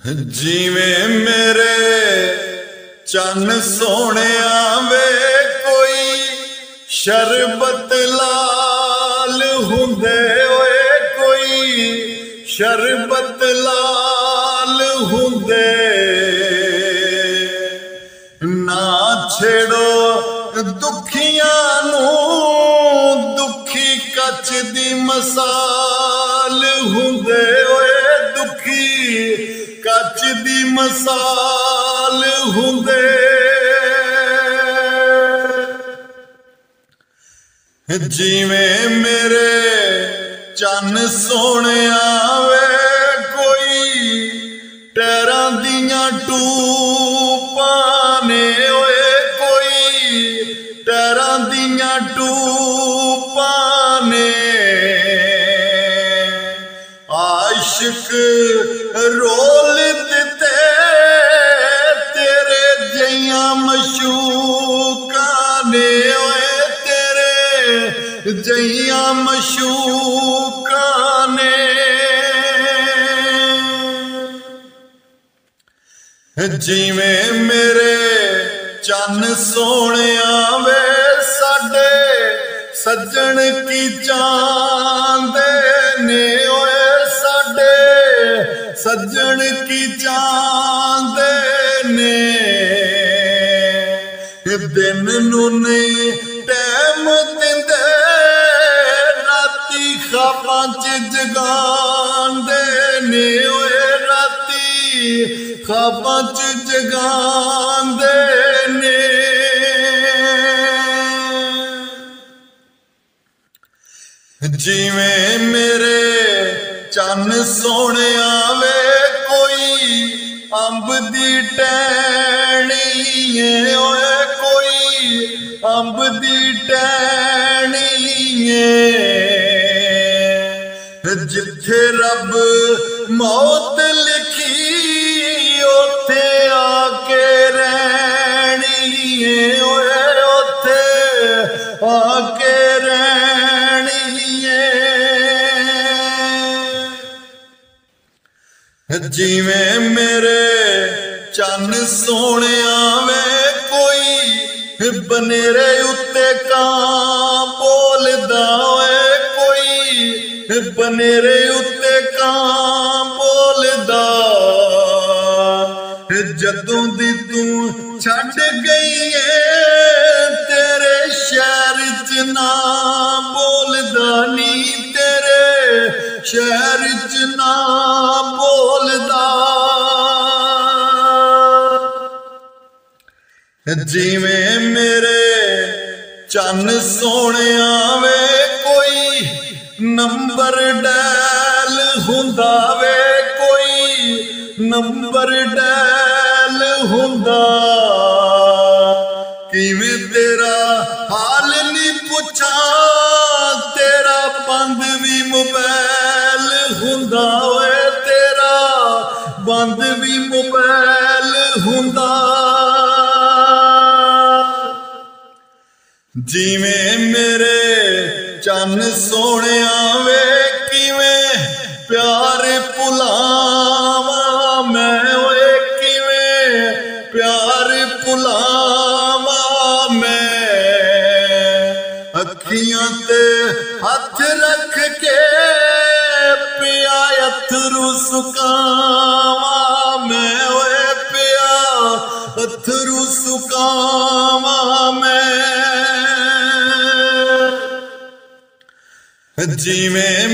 जिवें मेरे चन्न सोहणिया वे कोई शरबत लाल हुंदे ओए कोई शरबत लाल हुंदे ना छेड़ो दुखियां नूं दुखी कच दी मसाल हुंदे ओए दुखी कच दी मसाल हुंदे जिवें मेरे चन्न सोहणिया वे कोई टैरां दियां टूपां ने ओए कोई टैरां दियां टूपां ने आशिक रोल दिते तेरे जइयां मशूकां ने ओए तेरे जइयां मशूकां ने जिवें मेरे चन्न सोहणिया वे साडे सज्जन की चांदे ने ओए साडे सज्जन की चांदे ने दिन नूं नहीं टैम दिंदे राती ख्वाबां च जगांदे ने ओए राती ख्वाबां च जगांदे ने जिवें मेरे चन्न सोहणिया वे कोई अंब दी टहनी है ओए कोई अंब दी टहनी है जिथे रब मौत लिखी ओथे आके रहनी है ओए ओथे आके रहनी है जिवें मेरे चन्न सोहणिया वे कोई बनेरे उत्ते कां बोलदा ओए कोई बनेरे उत्ते कां बोलदा जदों दी तू छड्ड गई है तेरे शहर च ना बोलदा नी तेरे शहर च ना बोलदा जिवें मेरे चन्न सोहणिया वे कोई नंबर डैल हुंदा वे कोई नंबर डैल हुंदा किवें तेरा हाल नी पुछा तेरा बंद भी मोबाइल हुंदा ओए तेरा बंद भी मोबाइल हुंदा जिवें मेरे चन्न सोहणिया वे किवें प्यार भुलावां मैं ओए किवें प्यार भुलावां मैं अखियां ते हथ रख के पिया अथरू सुकावां मैं ओए पिया अथरू सुकावां मैं जिवें